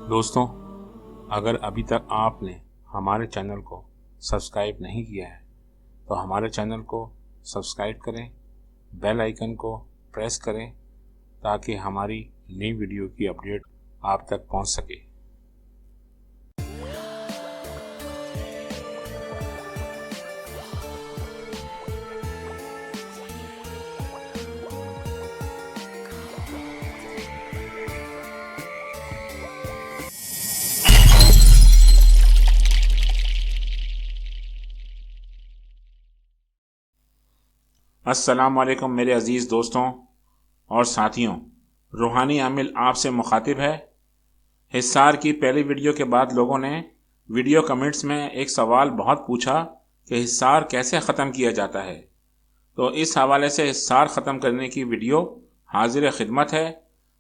دوستوں، اگر ابھی تک آپ نے ہمارے چینل کو سبسکرائب نہیں کیا ہے تو ہمارے چینل کو سبسکرائب کریں، بیل آئیکن کو پریس کریں تاکہ ہماری نئی ویڈیو کی اپڈیٹ آپ تک پہنچ سکے۔ السلام علیکم میرے عزیز دوستوں اور ساتھیوں، روحانی عامل آپ سے مخاطب ہے۔ حصار کی پہلی ویڈیو کے بعد لوگوں نے ویڈیو کمنٹس میں ایک سوال بہت پوچھا کہ حصار کیسے ختم کیا جاتا ہے، تو اس حوالے سے حصار ختم کرنے کی ویڈیو حاضر خدمت ہے۔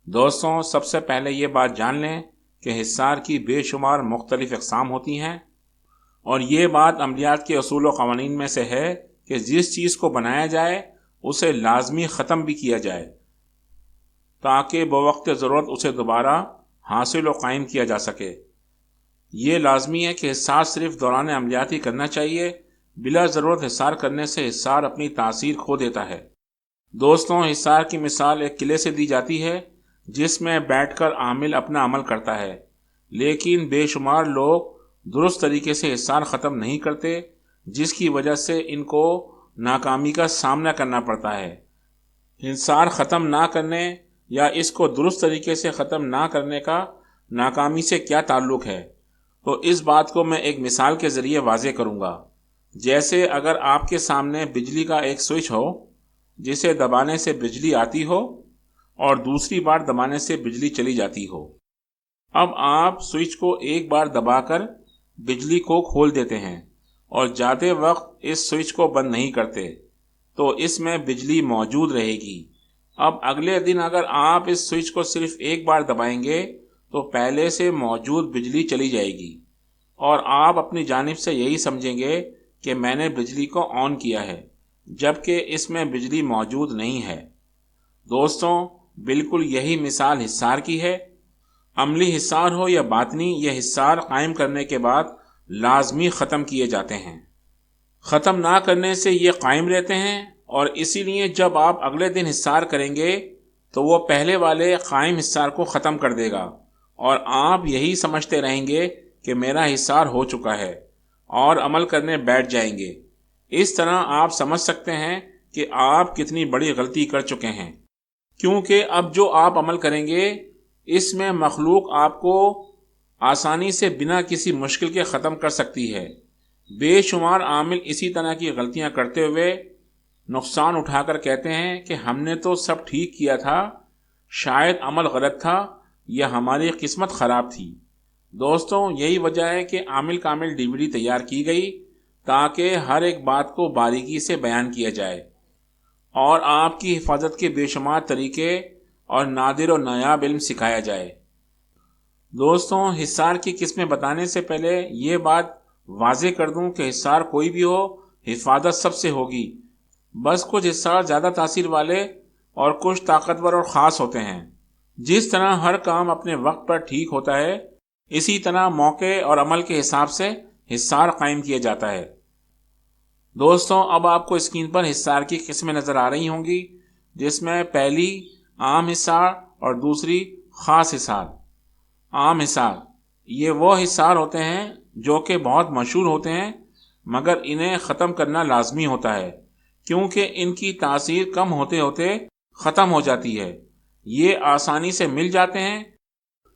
دوستوں، سب سے پہلے یہ بات جان لیں کہ حصار کی بے شمار مختلف اقسام ہوتی ہیں، اور یہ بات عملیات کے اصول و قوانین میں سے ہے کہ جس چیز کو بنایا جائے اسے لازمی ختم بھی کیا جائے تاکہ بوقت ضرورت اسے دوبارہ حاصل و قائم کیا جا سکے۔ یہ لازمی ہے کہ حصار صرف دوران عملیات ہی کرنا چاہیے، بلا ضرورت حصار کرنے سے حصار اپنی تاثیر کھو دیتا ہے۔ دوستوں، حصار کی مثال ایک قلعے سے دی جاتی ہے جس میں بیٹھ کر عامل اپنا عمل کرتا ہے، لیکن بے شمار لوگ درست طریقے سے حصار ختم نہیں کرتے، جس کی وجہ سے ان کو ناکامی کا سامنا کرنا پڑتا ہے۔ حصار ختم نہ کرنے یا اس کو درست طریقے سے ختم نہ کرنے کا ناکامی سے کیا تعلق ہے، تو اس بات کو میں ایک مثال کے ذریعے واضح کروں گا۔ جیسے اگر آپ کے سامنے بجلی کا ایک سوئچ ہو جسے دبانے سے بجلی آتی ہو اور دوسری بار دبانے سے بجلی چلی جاتی ہو۔ اب آپ سوئچ کو ایک بار دبا کر بجلی کو کھول دیتے ہیں اور جاتے وقت اس سوئچ کو بند نہیں کرتے، تو اس میں بجلی موجود رہے گی۔ اب اگلے دن اگر آپ اس سوئچ کو صرف ایک بار دبائیں گے تو پہلے سے موجود بجلی چلی جائے گی، اور آپ اپنی جانب سے یہی سمجھیں گے کہ میں نے بجلی کو آن کیا ہے، جبکہ اس میں بجلی موجود نہیں ہے۔ دوستوں، بالکل یہی مثال حصار کی ہے۔ عملی حصار ہو یا باطنی، یہ حصار قائم کرنے کے بعد لازمی ختم کیے جاتے ہیں۔ ختم نہ کرنے سے یہ قائم رہتے ہیں، اور اسی لیے جب آپ اگلے دن حصار کریں گے تو وہ پہلے والے قائم حصار کو ختم کر دے گا، اور آپ یہی سمجھتے رہیں گے کہ میرا حصار ہو چکا ہے اور عمل کرنے بیٹھ جائیں گے۔ اس طرح آپ سمجھ سکتے ہیں کہ آپ کتنی بڑی غلطی کر چکے ہیں، کیونکہ اب جو آپ عمل کریں گے اس میں مخلوق آپ کو آسانی سے بنا کسی مشکل کے ختم کر سکتی ہے۔ بے شمار عامل اسی طرح کی غلطیاں کرتے ہوئے نقصان اٹھا کر کہتے ہیں کہ ہم نے تو سب ٹھیک کیا تھا، شاید عمل غلط تھا یا ہماری قسمت خراب تھی۔ دوستوں، یہی وجہ ہے کہ عامل کامل DVD تیار کی گئی تاکہ ہر ایک بات کو باریکی سے بیان کیا جائے اور آپ کی حفاظت کے بے شمار طریقے اور نادر و نایاب علم سکھایا جائے۔ دوستوں، حصار کی قسمیں بتانے سے پہلے یہ بات واضح کر دوں کہ حصار کوئی بھی ہو، حفاظت سب سے ہوگی۔ بس کچھ حصار زیادہ تاثیر والے اور کچھ طاقتور اور خاص ہوتے ہیں۔ جس طرح ہر کام اپنے وقت پر ٹھیک ہوتا ہے، اسی طرح موقع اور عمل کے حساب سے حصار قائم کیا جاتا ہے۔ دوستوں، اب آپ کو اسکرین پر حصار کی قسمیں نظر آ رہی ہوں گی، جس میں پہلی عام حصار اور دوسری خاص حصار۔ عام حصار یہ وہ حصار ہوتے ہیں جو کہ بہت مشہور ہوتے ہیں، مگر انہیں ختم کرنا لازمی ہوتا ہے کیونکہ ان کی تاثیر کم ہوتے ہوتے ختم ہو جاتی ہے۔ یہ آسانی سے مل جاتے ہیں۔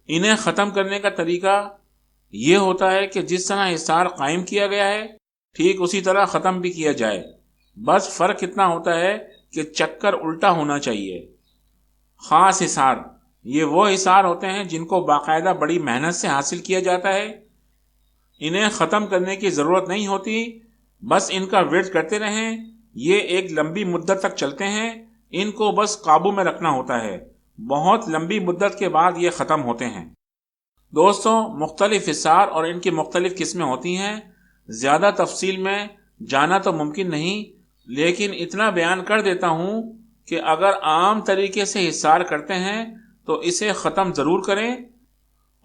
انہیں ختم کرنے کا طریقہ یہ ہوتا ہے کہ جس طرح حصار قائم کیا گیا ہے ٹھیک اسی طرح ختم بھی کیا جائے، بس فرق اتنا ہوتا ہے کہ چکر الٹا ہونا چاہیے۔ خاص حصار یہ وہ حصار ہوتے ہیں جن کو باقاعدہ بڑی محنت سے حاصل کیا جاتا ہے۔ انہیں ختم کرنے کی ضرورت نہیں ہوتی، بس ان کا ورد کرتے رہیں۔ یہ ایک لمبی مدت تک چلتے ہیں، ان کو بس قابو میں رکھنا ہوتا ہے۔ بہت لمبی مدت کے بعد یہ ختم ہوتے ہیں۔ دوستوں، مختلف حصار اور ان کی مختلف قسمیں ہوتی ہیں۔ زیادہ تفصیل میں جانا تو ممکن نہیں، لیکن اتنا بیان کر دیتا ہوں کہ اگر عام طریقے سے حصار کرتے ہیں تو اسے ختم ضرور کریں،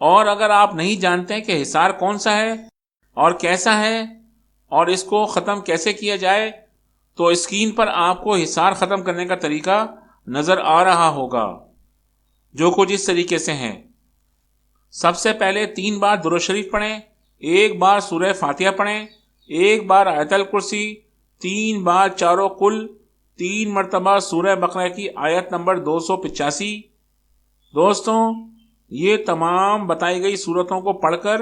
اور اگر آپ نہیں جانتے کہ حصار کون سا ہے اور کیسا ہے اور اس کو ختم کیسے کیا جائے تو اسکرین پر آپ کو حصار ختم کرنے کا طریقہ نظر آ رہا ہوگا، جو کچھ اس طریقے سے ہے۔ سب سے پہلے 3 بار درود شریف پڑھیں، 1 بار سورہ فاتحہ پڑھیں، 1 بار آیت الکرسی، 3 بار چاروں کل، 3 مرتبہ سورہ بقرہ کی آیت نمبر 285۔ دوستوں، یہ تمام بتائی گئی صورتوں کو پڑھ کر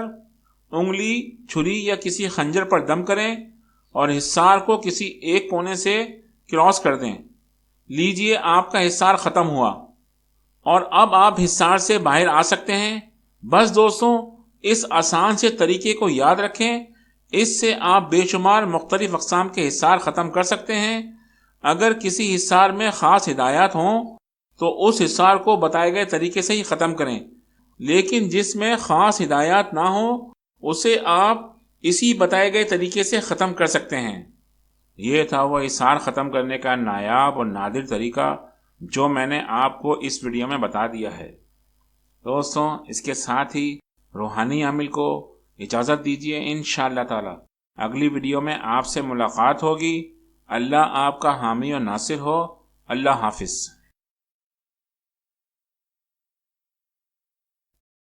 انگلی، چھری یا کسی خنجر پر دم کریں اور حصار کو کسی ایک کونے سے کراس کر دیں۔ لیجئے، آپ کا حصار ختم ہوا اور اب آپ حصار سے باہر آ سکتے ہیں۔ بس دوستوں، اس آسان سے طریقے کو یاد رکھیں، اس سے آپ بے شمار مختلف اقسام کے حصار ختم کر سکتے ہیں۔ اگر کسی حصار میں خاص ہدایات ہوں تو اس حصار کو بتائے گئے طریقے سے ہی ختم کریں، لیکن جس میں خاص ہدایات نہ ہوں اسے آپ اسی بتائے گئے طریقے سے ختم کر سکتے ہیں۔ یہ تھا وہ حصار ختم کرنے کا نایاب اور نادر طریقہ جو میں نے آپ کو اس ویڈیو میں بتا دیا ہے۔ دوستوں، اس کے ساتھ ہی روحانی عامل کو اجازت دیجیے۔ انشاءاللہ تعالی اگلی ویڈیو میں آپ سے ملاقات ہوگی۔ اللہ آپ کا حامی و ناصر ہو۔ اللہ حافظ۔